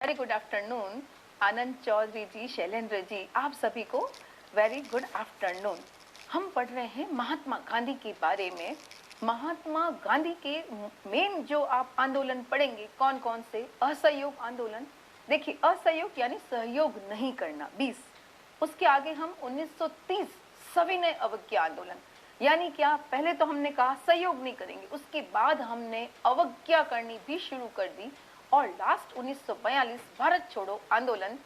Very good afternoon आनंद चौधरी जी, शैलेंद्र जी, आप सभी को वेरी गुड आफ्टरनून। हम पढ़ रहे हैं महात्मा गांधी के बारे में। महात्मा गांधी के मेन जो आप आंदोलन पढ़ेंगे कौन कौन से? असहयोग आंदोलन, देखिए असहयोग यानी सहयोग नहीं करना 20। उसके आगे हम 1930 सविनय अवज्ञा आंदोलन, यानी क्या? पहले तो हमने कहा सहयोग नहीं करेंगे, उसके बाद हमने अवज्ञा करनी भी शुरू कर दी। और लास्ट 1942 भारत छोड़ो आंदोलन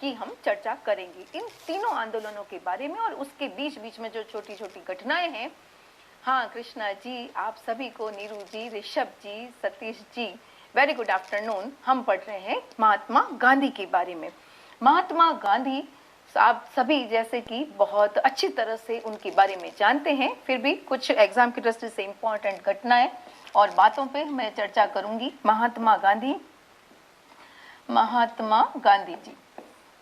की हम चर्चा करेंगे, इन तीनों आंदोलनों के बारे में और उसके बीच बीच में जो छोटी छोटी घटनाएं हैं। हाँ कृष्णा जी, आप सभी को, नीरू जी, ऋषभ जी, Satish ji, very good afternoon. हम पढ़ रहे हैं महात्मा गांधी के बारे में। महात्मा गांधी आप सभी जैसे कि बहुत अच्छी तरह से उनके बारे में जानते हैं, फिर भी कुछ एग्जाम की दृष्टि से इंपॉर्टेंट घटनाएं और बातों पे मैं चर्चा करूंगी। महात्मा गांधी जी,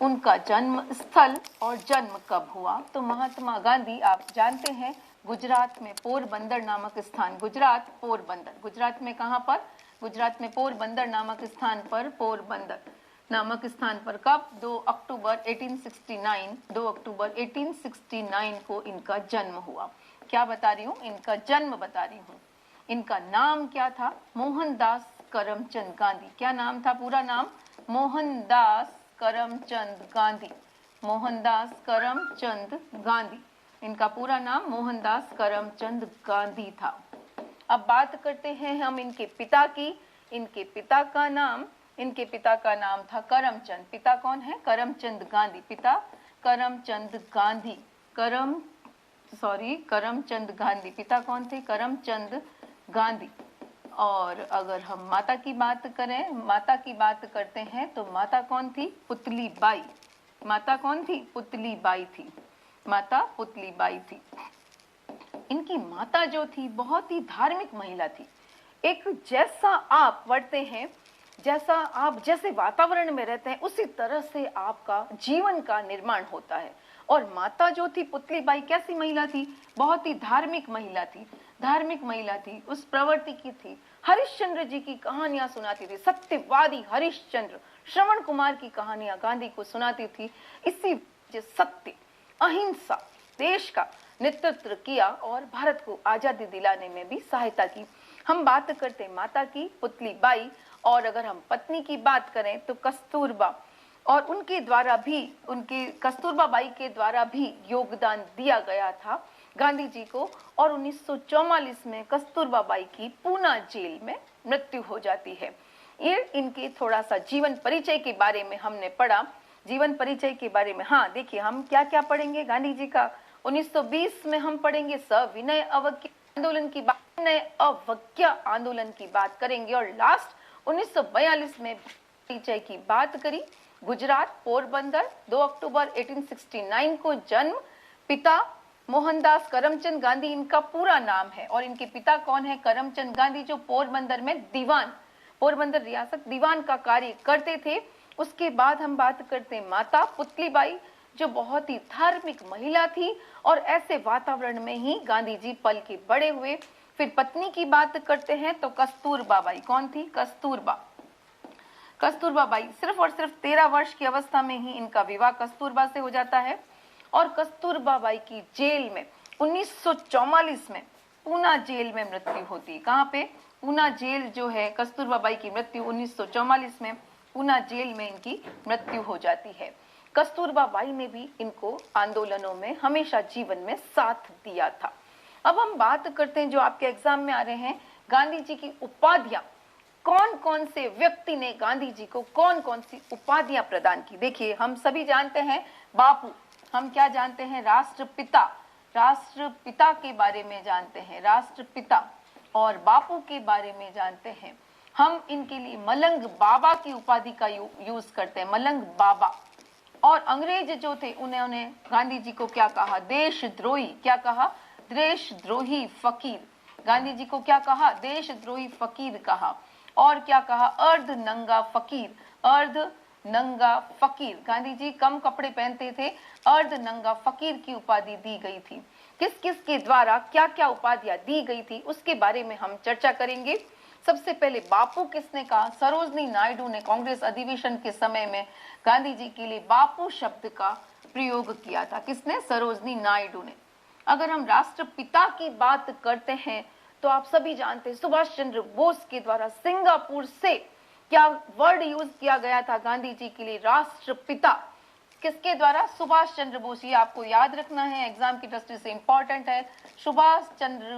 उनका जन्म स्थल और जन्म कब हुआ? तो महात्मा गांधी आप जानते हैं गुजरात में पोरबंदर नामक स्थान, गुजरात में कहां पर? गुजरात में पोरबंदर नामक स्थान पर, पोरबंदर नामक स्थान पर कब? 2 अक्टूबर 1869 को इनका जन्म हुआ। क्या बता रही हूँ? इनका जन्म बता रही हूँ। इनका नाम क्या था? मोहनदास करमचंद गांधी। क्या नाम था? पूरा नाम मोहनदास करमचंद गांधी। मोहनदास करमचंद गांधी, इनका पूरा नाम मोहनदास करमचंद गांधी था। अब बात करते हैं हम इनके पिता की। इनके पिता का नाम था करमचंद। पिता कौन है? करमचंद गांधी। पिता करमचंद गांधी, करमचंद गांधी। पिता कौन थे? करमचंद गांधी। और अगर हम माता की बात करते हैं तो माता कौन थी? पुतलीबाई। माता कौन थी? पुतलीबाई थी। माता पुतलीबाई थी। इनकी माता जो थी बहुत ही धार्मिक महिला थी। एक जैसा आप बढ़ते हैं, जैसे वातावरण में रहते हैं, उसी तरह से आपका जीवन का निर्माण होता है। और माता जो थी पुतलीबाई कैसी महिला थी? बहुत ही धार्मिक महिला थी। उस प्रवृत्ति की थी। हरिश्चंद्र जी की कहानियां सुनाती थी। सत्यवादी हरिश्चंद्र, श्रवण कुमार की कहानियां गांधी को सुनाती थी। इसी सत्य, अहिंसा, देश का नेतृत्व किया और भारत को आजादी दिलाने में भी सहायता की। हम बात करते हैं माता की, पुतलीबाई। और अगर हम पत्नी की बात करें तो कस्तूरबा, और कस्तूरबा बाई के द्वारा भी योगदान दिया गया था गांधी जी को। और 1944 में कस्तूरबा बाई की पूना जेल में मृत्यु हो जाती है। ये इनके थोड़ा सा जीवन परिचय के बारे में हमने पढ़ा। जीवन परिचय के बारे में, हाँ देखिए हम क्या क्या पढ़ेंगे गांधी जी का। 1920 में हम पढ़ेंगे सविनय अवज्ञा आंदोलन की बात करेंगे। और लास्ट 1942 में परिचय की बात करी। गुजरात पोरबंदर, 2 अक्टूबर 1869 को जन्म। पिता मोहनदास करमचंद गांधी इनका पूरा नाम है। और इनके पिता कौन है? करमचंद गांधी, जो पोरबंदर में पोरबंदर रियासत दीवान का कार्य करते थे। उसके बाद हम बात करते हैं माता पुतलीबाई, जो बहुत ही धार्मिक महिला थी और ऐसे वातावरण में ही गांधी जी पल के बड़े हुए। फिर पत्नी की बात करते हैं तो कस्तूरबा बाई। कौन थी? कस्तूरबा बाई। सिर्फ और सिर्फ 13 वर्ष की अवस्था में ही इनका विवाह कस्तूरबा से हो जाता है। और कस्तूरबा बाई की जेल में 1944 में पूना जेल में मृत्यु होती है। कहाँ पे? पूना जेल जो है, कस्तूरबा बाई की मृत्यु 1944 में पूना जेल में इनकी मृत्यु हो जाती है। कस्तूरबा बाई ने भी इनको आंदोलनों में हमेशा जीवन में साथ दिया था। अब हम बात करते हैं जो आपके एग्जाम में आ रहे हैं, गांधी जी की उपाधियां। कौन कौन से व्यक्ति ने गांधी जी को कौन कौन सी उपाधियां प्रदान की? देखिए हम सभी जानते हैं बापू, हम क्या जानते हैं? राष्ट्रपिता के बारे में जानते हैं, राष्ट्रपिता। और बापू के बारे में जानते हैं हम। इनके लिए मलंग बाबा की उपाधि का यूज करते हैं, मलंग बाबा। और अंग्रेज जो थे उन्होंने गांधी जी को क्या कहा? देशद्रोही। क्या कहा? देशद्रोही फकीर। गांधी जी को क्या कहा? देशद्रोही फकीर कहा। और क्या कहा? अर्धनंगा फकीर। गांधी जी कम कपड़े पहनते थे, अर्धनंगा फकीर की उपाधि दी गई थी। किस किस के द्वारा क्या क्या उपाधियां दी गई थी उसके बारे में हम चर्चा करेंगे। सबसे पहले बापू किसने कहा? सरोजनी नायडू ने कांग्रेस अधिवेशन के समय में गांधी जी के लिए बापू शब्द का प्रयोग किया था। किसने? सरोजनी नायडू ने। अगर हम राष्ट्रपिता की बात करते हैं तो आप सभी जानते हैं सुभाष चंद्र बोस के द्वारा सिंगापुर से क्या वर्ड यूज किया गया था गांधी जी के लिए? राष्ट्रपिता। किसके द्वारा? सुभाष चंद्र बोस। ये आपको याद रखना है, एग्जाम की दृष्टि से इंपॉर्टेंट है। सुभाष चंद्र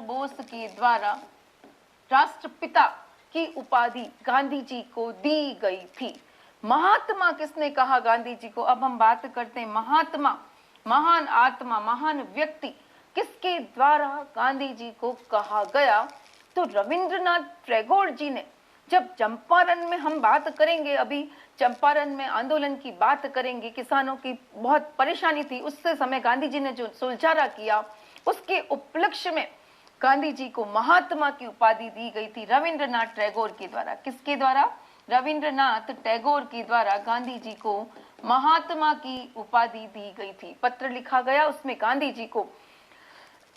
बोस के द्वारा राष्ट्रपिता की उपाधि गांधी जी को दी गई थी। महात्मा किसने कहा गांधी जी को? अब हम बात करते हैं महात्मा, महान आत्मा, महान व्यक्ति किसके द्वारा गांधी जी को कहा गया? तो रविंद्रनाथ टैगोर जी ने। जब चंपारण में हम बात करेंगे, अभी चंपारण में आंदोलन की बात करेंगे, किसानों की बहुत परेशानी थी, उससे समय गांधी जी ने जो सुलझारा किया, उसके उपलक्ष्य में गांधी जी को महात्मा की उपाधि दी गई थी रविंद्रनाथ टैगोर के द्वारा। किसके द्वारा? रविंद्रनाथ टैगोर के द्वारा गांधी जी को महात्मा की उपाधि दी गई थी। पत्र लिखा गया, उसमें गांधी जी को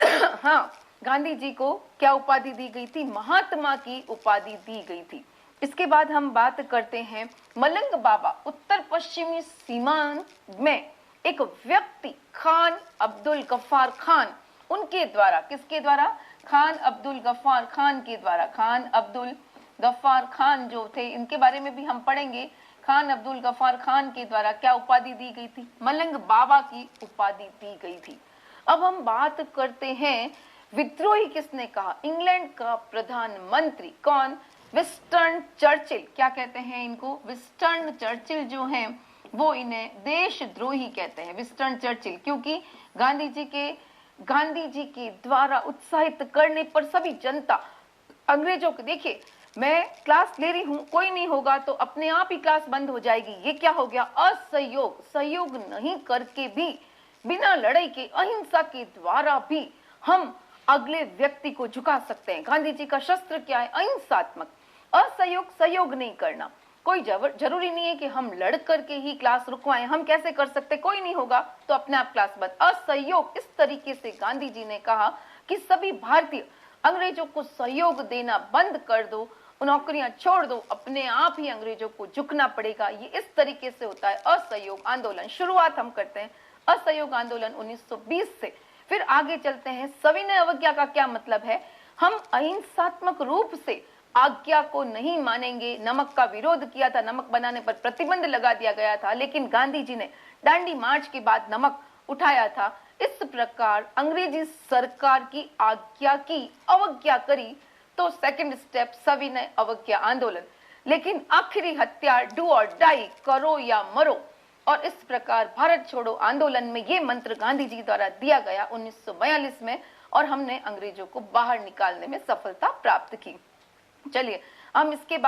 हाँ, गांधी जी को क्या उपाधि दी गई थी? महात्मा की उपाधि दी गई थी। इसके बाद हम बात करते हैं मलंग बाबा, उत्तर पश्चिमी सीमांत में एक व्यक्ति खान अब्दुल गफ्फार खान, उनके द्वारा। किसके द्वारा? खान अब्दुल गफ्फार खान के द्वारा। खान अब्दुल गफ्फार खान जो थे, इनके बारे में भी हम पढ़ेंगे। खान अब्दुल गफ्फार खान के द्वारा क्या उपाधि दी गई थी? मलंग बाबा की उपाधि दी गई थी। अब हम बात करते हैं विद्रोही किसने कहा? इंग्लैंड का प्रधानमंत्री। कौन? Winston Churchill. क्या कहते हैं इनको? विंस्टन चर्चिल जो हैं वो इन्हें देशद्रोही कहते हैं, विंस्टन चर्चिल, क्योंकि गांधी जी के द्वारा उत्साहित करने पर सभी जनता अंग्रेजों को, देखिए मैं क्लास ले रही हूं, कोई नहीं होगा तो अपने आप ही क्लास बंद हो जाएगी। ये क्या हो गया? असहयोग। सहयोग नहीं करके भी, बिना लड़ाई के, अहिंसा के द्वारा भी हम अगले व्यक्ति को झुका सकते हैं। गांधी जी का शस्त्र क्या है? अहिंसात्मक। असहयोग, सहयोग नहीं करना। कोई जरूरी नहीं है कि हम लड़ करके ही क्लास रुकवाएं। हम कैसे कर सकते? कोई नहीं होगा तो अपने आप क्लास बंद। असहयोग। इस तरीके से गांधी जी ने कहा कि सभी भारतीय अंग्रेजों को सहयोग देना बंद कर दो, नौकरियां छोड़ दो, अपने आप ही अंग्रेजों को झुकना पड़ेगा। ये इस तरीके से होता है असहयोग आंदोलन। शुरुआत हम करते हैं असहयोग आंदोलन 1920 से, फिर आगे चलते हैं। सविनय अवज्ञा का क्या मतलब है? हम अहिंसात्मक रूप से आज्ञा को नहीं मानेंगे। नमक का विरोध किया था, नमक बनाने पर प्रतिबंध लगा दिया गया था, लेकिन गांधी जी ने दांडी मार्च के बाद नमक उठाया था। इस प्रकार अंग्रेजी सरकार की आज्ञा की अवज्ञा करी तो सेकंड स्टेप सविनय अवज्ञा आंदोलन। लेकिन आखिरी हत्या, डू और डाई, करो या मरो। और इस प्रकार भारत छोड़ो आंदोलन में ये मंत्र गांधी जी द्वारा दिया गया 1942 में, और हमने अंग्रेजों को बाहर निकालने में सफलता प्राप्त की। चलिए हम इसके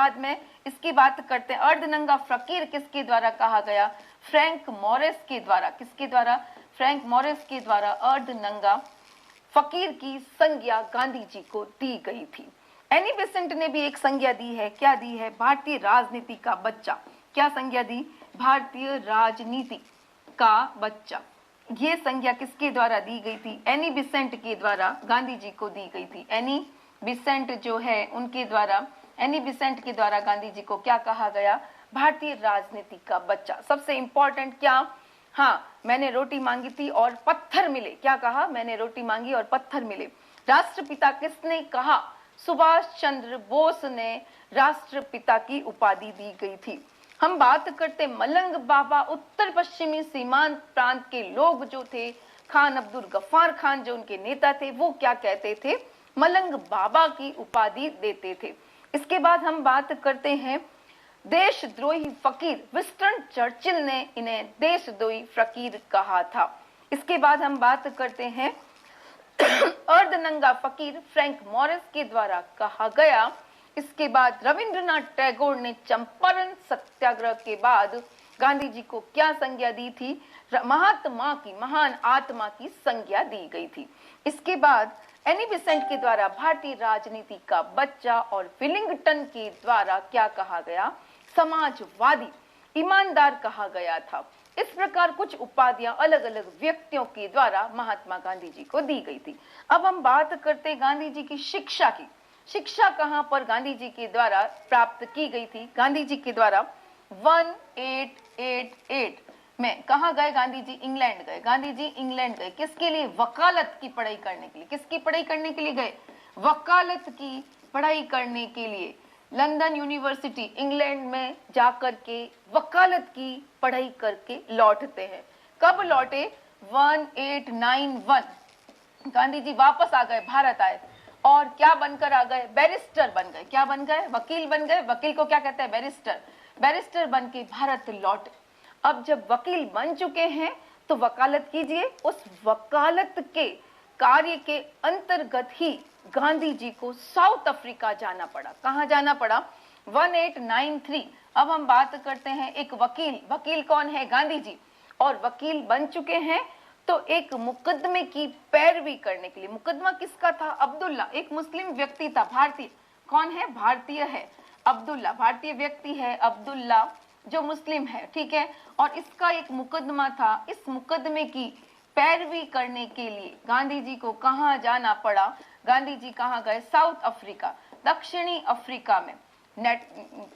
बात करते हैं। अर्धनंगा फकीर किसके द्वारा कहा गया? फ्रैंक मॉरिस के द्वारा। किसके द्वारा? फ्रैंक मॉरिस के द्वारा अर्धनंगा फकीर की संज्ञा गांधी जी को दी गई थी। एनी बेसेंट ने भी एक संज्ञा दी है। क्या दी है? भारतीय राजनीति का बच्चा। क्या संज्ञा दी? भारतीय राजनीति का बच्चा। ये संज्ञा किसके द्वारा दी गई थी? एनी बेसेंट के द्वारा गांधी जी को दी गई थी। एनी बेसेंट जो है उनके द्वारा, एनी बेसेंट के द्वारा गांधी जी को क्या कहा गया? भारतीय राजनीति का बच्चा। सबसे इंपॉर्टेंट क्या? हाँ, मैंने रोटी मांगी थी और पत्थर मिले। क्या कहा? मैंने रोटी मांगी और पत्थर मिले। राष्ट्रपिता किसने कहा? सुभाष चंद्र बोस ने राष्ट्रपिता की उपाधि दी गई थी। हम बात करते मलंग बाबा, उत्तर पश्चिमी सीमांत प्रांत के लोग जो थे, खान अब्दुल गफ्फार खान जो उनके नेता थे, वो क्या कहते थे? मलंग बाबा की उपाधि देते थे। इसके बाद हम बात करते हैं देशद्रोही फकीर। विंस्टन चर्चिल ने इन्हें देशद्रोही फकीर कहा था। इसके बाद हम बात करते हैं अर्धनंगा फकीर फ्रैंक मॉरिस के द्वारा कहा गया। इसके बाद रविंद्रनाथ टैगोर ने चंपारण सत्याग्रह के बाद गांधी जी को क्या संज्ञा दी थी? महात्मा की, महान आत्मा की संज्ञा दी गई थी। इसके बाद एनी बेसेंट के द्वारा भारतीय राजनीति का बच्चा, और विलिंगटन के द्वारा क्या कहा गया? समाजवादी, ईमानदार कहा गया था। इस प्रकार कुछ उपाधियां अलग अलग व्यक्तियों के द्वारा महात्मा गांधी जी को दी गई थी। अब हम बात करते हैं गांधी जी की शिक्षा की। शिक्षा कहां पर गांधी जी के द्वारा प्राप्त की गई थी? गांधी जी के द्वारा 1888 में कहा गए गांधी जी? इंग्लैंड गए। गांधी जी इंग्लैंड गए किसके लिए? वकालत की पढ़ाई करने के लिए। किसकी पढ़ाई करने के लिए गए? वकालत की पढ़ाई करने के लिए लंदन यूनिवर्सिटी इंग्लैंड में जाकर के वकालत की पढ़ाई करके लौटते हैं। कब लौटे? 1891। गांधी जी वापस आ गए, भारत आए और क्या बनकर आ गए? बैरिस्टर बन गए। क्या बन गए? वकील बन गए। वकील को क्या कहते हैं? बैरिस्टर। बैरिस्टर बन के भारत लौटे। अब जब वकील बन चुके हैं तो वकालत कीजिए। उस वकालत के कार्य के अंतर्गत ही गांधी जी को साउथ अफ्रीका जाना पड़ा। कहां जाना पड़ा? 1893। अब हम बात करते हैं एक वकील। वकील कौन है? गांधी जी। और वकील बन चुके हैं तो एक मुकदमे की पैरवी करने के लिए। मुकदमा किसका था? अब्दुल्ला, एक मुस्लिम व्यक्ति था, भारतीय। कौन है? भारतीय है, अब्दुल्ला। भारतीय व्यक्ति है अब्दुल्ला जो मुस्लिम है, ठीक है। और इसका एक मुकदमा था। इस मुकदमे की पैरवी करने के लिए गांधी जी को कहां जाना पड़ा? गांधी जी कहां गए? साउथ अफ्रीका, दक्षिणी अफ्रीका में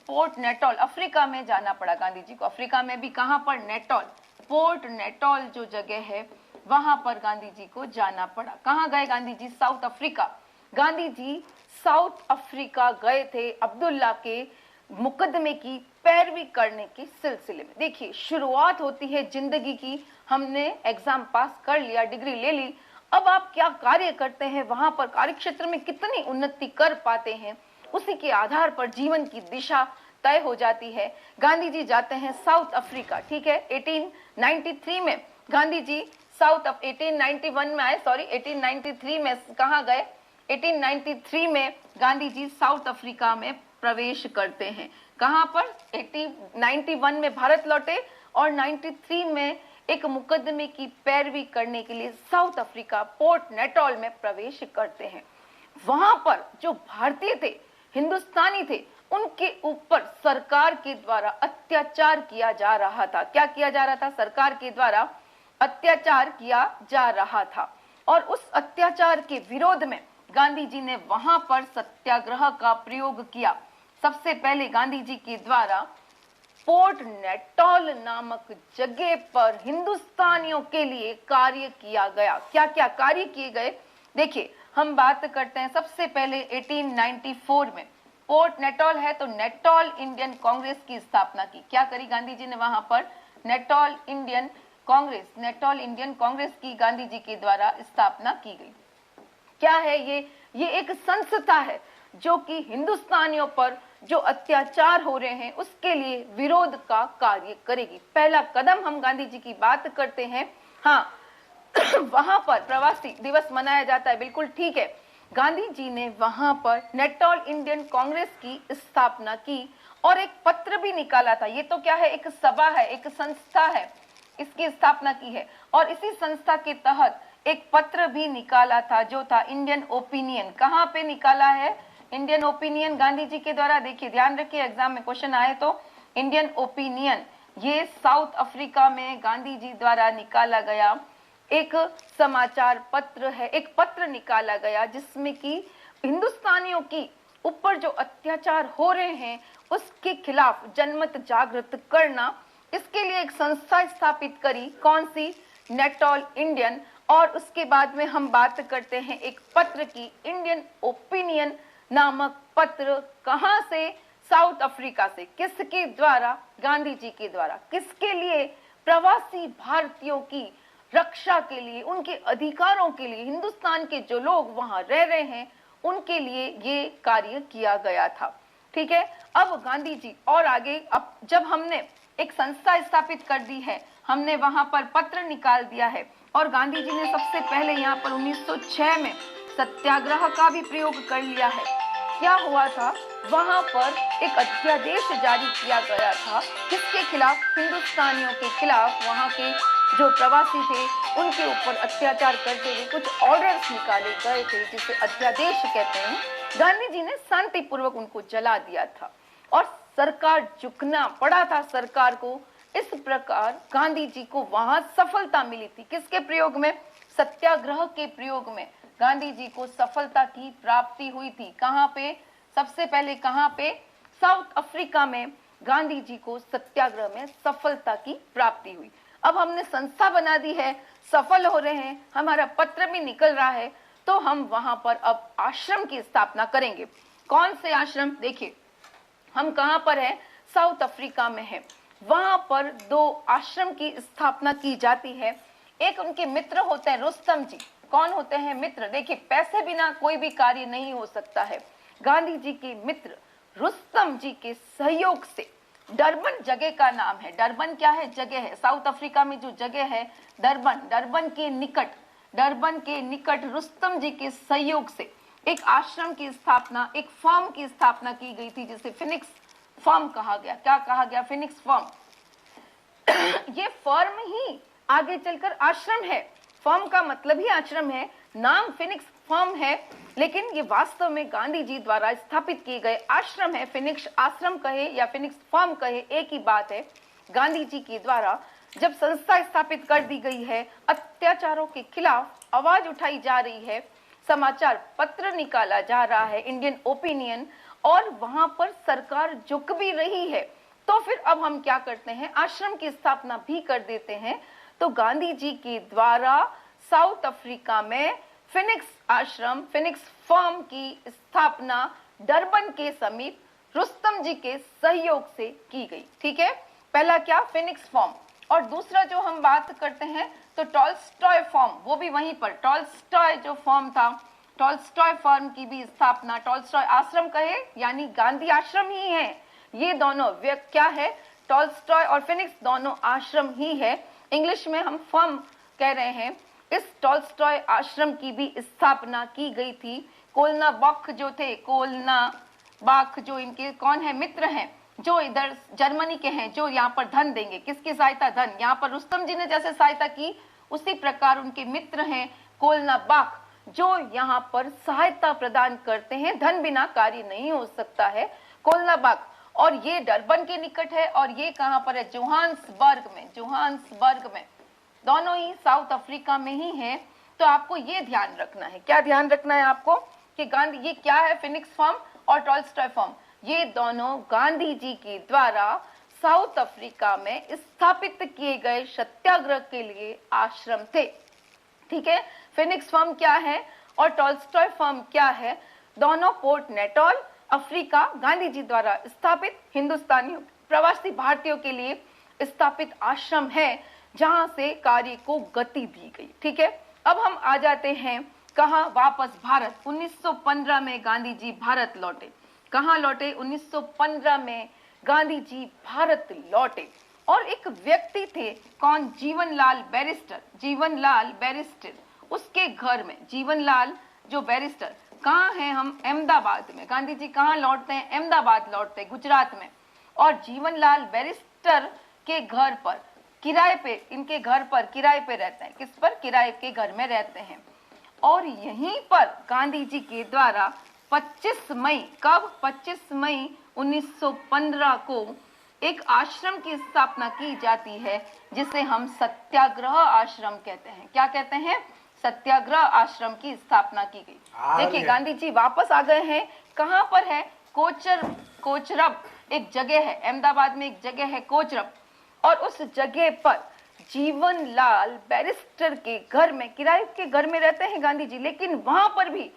पोर्ट नेटोल अफ्रीका में जाना पड़ा गांधी जी को। अफ्रीका में भी कहां पर? नेटोल, पोर्ट नेटोल जो जगह है वहां पर गांधी जी को जाना पड़ा। कहां गए Gandhi ji? South Africa. Gandhi ji South Africa गए थे अब्दुल्ला के मुकदमे की पैरवी करने के सिलसिले में। देखिए, शुरुआत होती है जिंदगी की। हमने एग्जाम पास कर लिया, डिग्री ले ली, अब आप क्या कार्य करते हैं, वहां पर कार्य क्षेत्र में कितनी उन्नति कर पाते हैं, उसी के आधार पर जीवन की दिशा तय हो जाती है। गांधी जी जाते हैं साउथ अफ्रीका, ठीक है। 1893 में गांधी जी 1891 में आए, 1893 में कहां गए? 1893 में गांधी जी साउथ अफ्रीका में प्रवेश करते हैं। कहां पर? 1891 में भारत लौटे और 93 में एक मुकदमे की पैरवी करने के लिए साउथ अफ्रीका पोर्ट नेटोल में प्रवेश करते हैं। वहां पर जो भारतीय थे, हिंदुस्तानी थे, उनके ऊपर सरकार के द्वारा अत्याचार किया जा रहा था। क्या किया जा रहा था? सरकार के द्वारा अत्याचार किया जा रहा था। और उस अत्याचार के विरोध में गांधी जी ने वहां पर सत्याग्रह का प्रयोग किया। सबसे पहले गांधी जी के द्वारा पोर्ट नेटोल नामक जगह पर हिंदुस्तानियों के लिए कार्य किया गया। क्या क्या कार्य किए गए? देखिए, हम बात करते हैं सबसे पहले 1894 में पोर्ट नेटोल है तो नेटोल इंडियन कांग्रेस की स्थापना की। क्या करी गांधी जी ने वहां पर? नेटोल इंडियन कांग्रेस की गांधी जी के द्वारा स्थापना की गई। क्या है ये एक संस्था है जो कि हिंदुस्तानियों पर जो अत्याचार हो रहे हैं उसके लिए विरोध का कार्य करेगी। पहला कदम हम गांधी जी की बात करते हैं। हाँ, वहां पर प्रवासी दिवस मनाया जाता है, बिल्कुल ठीक है। गांधी जी ने वहां पर नेटोल इंडियन कांग्रेस की स्थापना की और एक पत्र भी निकाला था। ये तो क्या है? एक सभा है, एक संस्था है, इसकी स्थापना की है। और इसी संस्था के तहत एक पत्र भी निकाला था जो था इंडियन ओपिनियन। कहां पे निकाला है? इंडियन ओपिनियन गांधी जी के द्वारा। देखिए, ध्यान रखिए, एग्जाम में क्वेश्चन आए तो इंडियन ओपिनियन ये साउथ अफ्रीका में गांधी जी द्वारा निकाला गया एक समाचार पत्र है। एक पत्र निकाला गया जिसमें कि हिंदुस्तानियों की ऊपर जो अत्याचार हो रहे हैं उसके खिलाफ जनमत जागृत करना, इसके लिए एक संस्था स्थापित करी। कौन सी? नेटोल इंडियन। और उसके बाद में हम बात करते हैं एक पत्र की, इंडियन ओपिनियन नामक पत्र। कहां से? साउथ अफ्रीका से। किसके द्वारा? गांधी जी के द्वारा। किसके लिए? प्रवासी भारतीयों की रक्षा के लिए, उनके अधिकारों के लिए, हिंदुस्तान के जो लोग वहां रह रहे हैं उनके लिए ये कार्य किया गया था, ठीक है। अब गांधी जी और आगे, अब जब हमने एक संस्था स्थापित कर दी है, हमने वहां पर पत्र निकाल दिया है और गांधी जी ने सबसे पहले यहाँ पर 1906 में सत्याग्रह का भी प्रयोग कर लिया है। क्या हुआ था? वहां पर एक अध्यादेश जारी किया गया था। किसके खिलाफ? हिंदुस्तानियों के खिलाफ। वहां के जो प्रवासी थे उनके ऊपर अत्याचार करते हुए कुछ ऑर्डर्स निकाले गए थे जिसे अध्यादेश कहते हैं। गांधी जी ने शांतिपूर्वक उनको जला दिया था और सरकार झुकना पड़ा था सरकार को इस प्रकार गांधी जी को वहां सफलता मिली थी। किसके प्रयोग में? सत्याग्रह के प्रयोग में गांधी जी को सफलता की प्राप्ति हुई थी। कहां पे? सबसे पहले कहां पे? साउथ अफ्रीका में गांधी जी को सत्याग्रह में सफलता की प्राप्ति हुई। अब हमने संस्था बना दी है, सफल हो रहे हैं, हमारा पत्र भी निकल रहा है, तो हम वहां पर अब आश्रम की स्थापना करेंगे। कौन से आश्रम? देखिए, हम कहां पर है? साउथ अफ्रीका में है। वहां पर 2 आश्रम की स्थापना की जाती है। एक उनके मित्र होते हैं रुस्तम जी। कौन होते हैं? मित्र। देखिए, पैसे बिना कोई भी कार्य नहीं हो सकता है। गांधी जी के मित्र रुस्तम जी के सहयोग से, डरबन जगह का नाम है। डरबन क्या है? जगह है। साउथ अफ्रीका में जो जगह है डरबन, डरबन के निकट रुस्तम जी के सहयोग से एक आश्रम की स्थापना, एक फर्म की स्थापना की गई थी, जिसे फिनिक्स फर्म कहा गया। क्या कहा गया? Phoenix firm. ये फर्म ही आगे चलकर आश्रम है। फर्म का मतलब ही आश्रम है, नाम फिनिक्स फर्म है, लेकिन ये वास्तव में गांधी जी द्वारा स्थापित किए गए आश्रम है। फिनिक्स आश्रम कहे या फिनिक्स फर्म कहे, एक ही बात है। गांधी जी के द्वारा जब संस्था स्थापित कर दी गई है, अत्याचारों के खिलाफ आवाज उठाई जा रही है, समाचार पत्र निकाला जा रहा है, इंडियन ओपिनियन, और वहां पर सरकार झुक भी रही है, तो फिर अब हम क्या करते हैं? आश्रम की स्थापना भी कर देते हैं। तो गांधी जी के द्वारा साउथ अफ्रीका में फिनिक्स आश्रम, फिनिक्स फर्म की स्थापना डरबन के समीप रुस्तम जी के सहयोग से की गई। ठीक है, पहला क्या? Phoenix firm. और दूसरा जो हम बात करते हैं तो टॉल्स्टॉय फर्म, वो भी वहीं पर, टॉल्स्टॉय जो फर्म था, टॉल्स्टॉय फर्म की भी स्थापना, टॉल्स्टॉय आश्रम कहे यानी गांधी आश्रम ही है। ये दोनों क्या है? टॉल्स्टॉय और फिनिक्स दोनों आश्रम ही है। इंग्लिश में हम फर्म कह रहे हैं। इस टॉल्स्टॉय आश्रम की भी स्थापना की गई थी। कोलना बाख जो थे, कोलना बाख जो इनके कौन है? मित्र हैं, जो इधर जर्मनी के हैं, जो यहाँ पर धन देंगे। किसकी सहायता? धन। यहाँ पर रुस्तम जी ने जैसे सहायता की, उसी प्रकार उनके मित्र हैं कोलना बाख, जो यहाँ पर सहायता प्रदान करते हैं। धन बिना कार्य नहीं हो सकता है। कोलना बाख, और ये डरबन के निकट है, और ये कहां पर है? जोहान्सबर्ग में। जोहान्सबर्ग में, दोनों ही साउथ अफ्रीका में ही है। तो आपको ये ध्यान रखना है। क्या ध्यान रखना है आपको? कि गांधी, ये क्या है? फिनिक्स फर्म और टॉल्स्टॉय फर्म, ये दोनों गांधी जी के द्वारा साउथ अफ्रीका में स्थापित किए गए सत्याग्रह के लिए आश्रम थे। ठीक है, फिनिक्स फर्म क्या है और टॉल्स्टॉय फर्म क्या है? दोनों पोर्ट नेटॉल, अफ्रीका, गांधी जी द्वारा स्थापित हिंदुस्तानियों, प्रवासी भारतीयों के लिए स्थापित आश्रम है, जहां से कार्य को गति दी गई। ठीक है, अब हम आ जाते हैं कहां? वापस भारत। 1915 में गांधी जी भारत लौटे। कहां लौटे? 1915 में गांधी जी भारत लौटे। और एक व्यक्ति थे, कौन? जीवनलाल बैरिस्टर। जीवनलाल बैरिस्टर, उसके घर में जीवनलाल जो बैरिस्टर, कहाँ हैं हम? अहमदाबाद में। गांधी जी कहाँ लौटते हैं? अहमदाबाद लौटते हैं, गुजरात में। और जीवनलाल बैरिस्टर के घर पर किराए पे, इनके घर पर किराए पे रहते हैं। किस पर? किराए के घर में रहते हैं। और यहीं पर गांधी जी के द्वारा 25 मई, कब? 25 मई 1915 को एक आश्रम की स्थापना की जाती है, जिसे हम सत्याग्रह आश्रम कहते हैं। क्या कहते हैं? सत्याग्रह आश्रम की स्थापना की गई। देखिए, गांधी जी वापस आ गए हैं। कहां पर है? कोचरब एक जगह है, अहमदाबाद में एक जगह है कोचरब, और उस जगह पर जीवनलाल बैरिस्टर के घर में, किराए के घर में रहते हैं गांधी जी। लेकिन वहां पर भी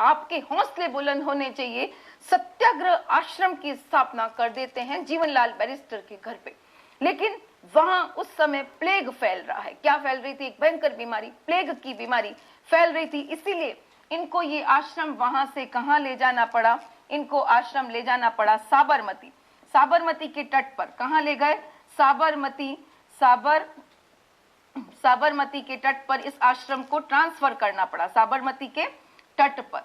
आपके हौसले बुलंद होने चाहिए, सत्याग्रह आश्रम की स्थापना कर देते हैं जीवनलाल बैरिस्टर के घर पे। लेकिन वहां उस समय प्लेग फैल रहा है। क्या फैल रही थी? एक भयंकर बीमारी, प्लेग की बीमारी फैल रही थी। इसीलिए इनको ये आश्रम वहां से कहां ले जाना पड़ा? इनको आश्रम ले जाना पड़ा साबरमती। साबरमती के तट पर कहां ले गए? साबरमती के तट पर इस आश्रम को ट्रांसफर करना पड़ा। साबरमती के तट पर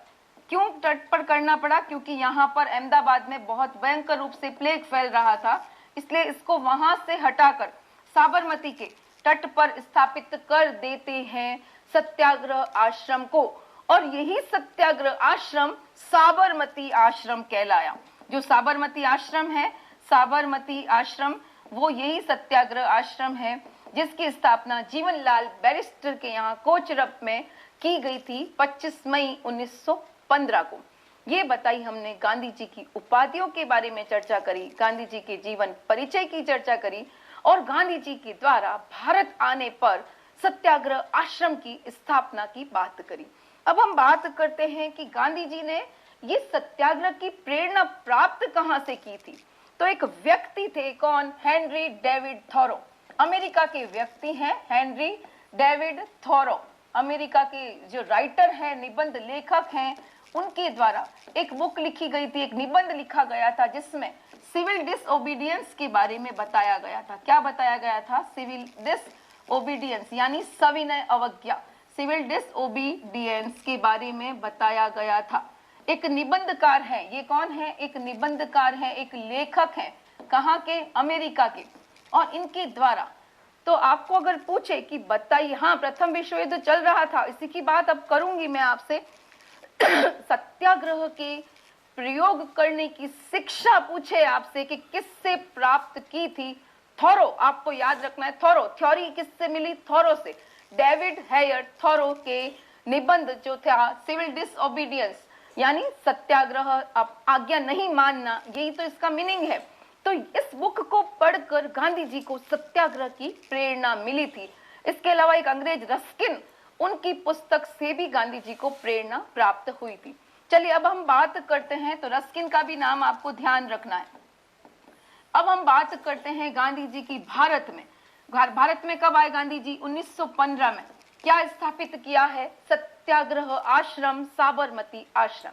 क्यों तट पर करना पड़ा? क्योंकि यहाँ पर अहमदाबाद में बहुत भयंकर रूप से प्लेग फैल रहा था, इसलिए इसको वहां से हटाकर साबरमती के तट पर स्थापित कर देते हैं सत्याग्रह आश्रम को। और यही सत्याग्रह आश्रम साबरमती आश्रम कहलाया। जो साबरमती आश्रम है, साबरमती आश्रम वो यही सत्याग्रह आश्रम है जिसकी स्थापना जीवनलाल बैरिस्टर के यहाँ कोचरब में की गई थी 25 मई 1915 को। ये बताई हमने, गांधी जी की उपाधियों के बारे में चर्चा करी, गांधी जी के जीवन परिचय की चर्चा करी और गांधी जी के द्वारा भारत आने पर सत्याग्रह आश्रम की स्थापना की बात करी। अब हम बात करते हैं कि गांधी जी ने ये सत्याग्रह की प्रेरणा प्राप्त कहां से की थी। तो एक व्यक्ति थे, कौन? हेनरी डेविड थॉरो, अमेरिका के व्यक्ति हैं हेनरी डेविड थॉरो। अमेरिका के जो राइटर हैं, निबंध लेखक हैं, उनके द्वारा एक बुक लिखी गई थी, एक निबंध लिखा गया था जिसमें सिविल डिसओबीडियंस के बारे में बताया गया था। क्या बताया गया था? सिविल डिसओबीडियंस यानी सविनय अवज्ञा, सिविल डिसओबीडियंस के बारे में बताया गया था। एक निबंधकार है, ये कौन है? एक निबंधकार है, एक लेखक है, कहाँ के? अमेरिका के। और इनके द्वारा तो आपको अगर पूछे कि बताइए, हाँ प्रथम विश्व युद्ध चल रहा था, इसी की बात अब करूंगी मैं आपसे। सत्याग्रह के प्रयोग करने की शिक्षा पूछे आपसे कि किससे प्राप्त की थी? थॉरो, आपको याद रखना है, थॉरो। थ्योरी किससे मिली? थॉरो से। डेविड हेयर थॉरो के निबंध जो था सिविल डिसओबीडियंस यानी सत्याग्रह, आज्ञा नहीं मानना, यही तो इसका मीनिंग है। तो इस बुक को पढ़कर गांधी जी को सत्याग्रह की प्रेरणा मिली थी। इसके अलावा एक अंग्रेज रस्किन, उनकी पुस्तक से भी गांधी जी को प्रेरणा प्राप्त हुई थी। चलिए अब हम बात करते हैं, तो रस्किन का भी नाम आपको ध्यान रखना है। अब हम बात करते हैं गांधी जी की भारत में। भारत में कब आए गांधी जी? 1915 में। क्या स्थापित किया है? सत्याग्रह आश्रम, साबरमती आश्रम।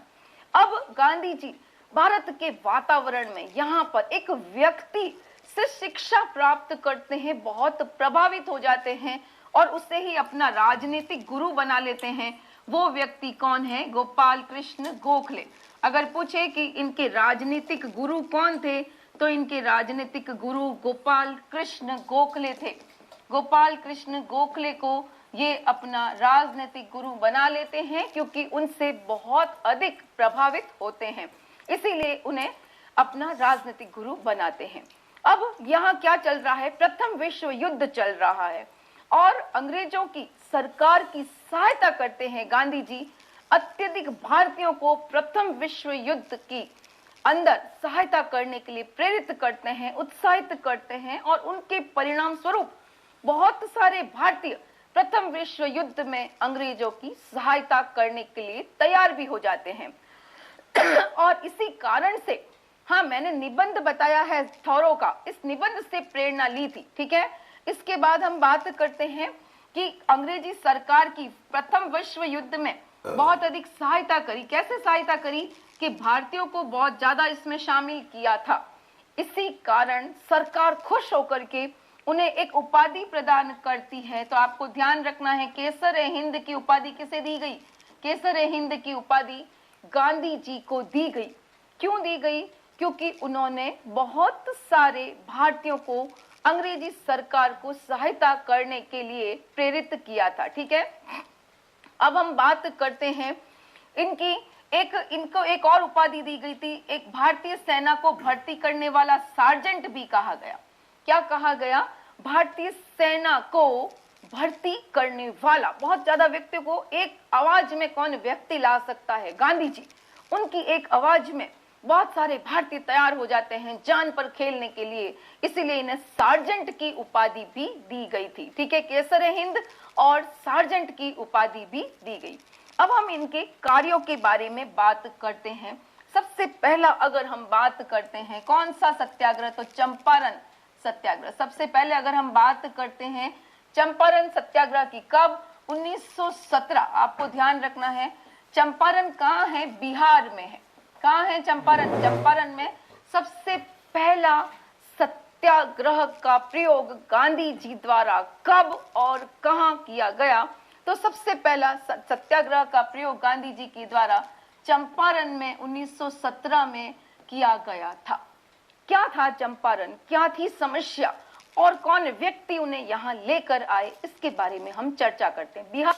अब गांधी जी भारत के वातावरण में यहाँ पर एक व्यक्ति से शिक्षा प्राप्त करते हैं, बहुत प्रभावित हो जाते हैं और उसे ही अपना राजनीतिक गुरु बना लेते हैं। वो व्यक्ति कौन है? गोपाल कृष्ण गोखले। अगर पूछे कि इनके राजनीतिक गुरु कौन थे, तो इनके राजनीतिक गुरु गोपाल कृष्ण गोखले थे। गोपाल कृष्ण गोखले को ये अपना राजनीतिक गुरु बना लेते हैं क्योंकि उनसे बहुत अधिक प्रभावित होते हैं, इसीलिए उन्हें अपना राजनीतिक गुरु बनाते हैं। अब यहाँ क्या चल रहा है? प्रथम विश्व युद्ध चल रहा है और अंग्रेजों की सरकार की सहायता करते हैं गांधी जी। अत्यधिक भारतीयों को प्रथम विश्व युद्ध की अंदर सहायता करने के लिए प्रेरित करते हैं, उत्साहित करते हैं और उनके परिणाम स्वरूप बहुत सारे भारतीय प्रथम विश्व युद्ध में अंग्रेजों की सहायता करने के लिए तैयार भी हो जाते हैं। और इसी कारण से, हाँ मैंने निबंध बताया है थॉरो का, इस निबंध से प्रेरणा ली थी, ठीक है। इसके बाद हम बात करते हैं कि अंग्रेजी सरकार की प्रथम विश्व युद्ध में बहुत अधिक सहायता करी। कैसे सहायता करी? कि भारतीयों को बहुत ज्यादा इसमें शामिल किया था। इसी कारण सरकार खुश होकर के उन्हें एक उपाधि प्रदान करती है। तो आपको ध्यान रखना है, केसर ए हिंद की उपाधि किसे दी गई? केसर ए हिंद की उपाधि गांधी जी को दी गई। क्यों दी गई? क्योंकि उन्होंने बहुत सारे भारतीयों को अंग्रेजी सरकार को सहायता करने के लिए प्रेरित किया था, ठीक है। अब हम बात करते हैं इनको एक और उपाधि दी गई थी। एक भारतीय सेना को भर्ती करने वाला सार्जेंट भी कहा गया। क्या कहा गया? भारतीय सेना को भर्ती करने वाला। बहुत ज्यादा व्यक्तियों को एक आवाज में कौन व्यक्ति ला सकता है? गांधी जी। उनकी एक आवाज में बहुत सारे भारतीय तैयार हो जाते हैं जान पर खेलने के लिए, इसीलिए इन्हें सार्जेंट की उपाधि भी दी गई थी, ठीक है। केसर हिंद और सार्जेंट की उपाधि भी दी गई। अब हम इनके कार्यों के बारे में बात करते हैं। सबसे पहला अगर हम बात करते हैं कौन सा सत्याग्रह, तो चंपारण सत्याग्रह। सबसे पहले अगर हम बात करते हैं चंपारण सत्याग्रह की, कब? 1917। आपको ध्यान रखना है, चंपारण कहाँ है? बिहार में है। कहाँ है चंपारण? चंपारण में सबसे पहला सत्याग्रह का प्रयोग गांधी जी द्वारा कब और कहाँ किया गया? तो सबसे पहला सत्याग्रह का प्रयोग गांधी जी के द्वारा चंपारण में 1917 में किया गया था। क्या था चंपारण? क्या थी समस्या और कौन व्यक्ति उन्हें यहाँ लेकर आए, इसके बारे में हम चर्चा करते हैं। बिहार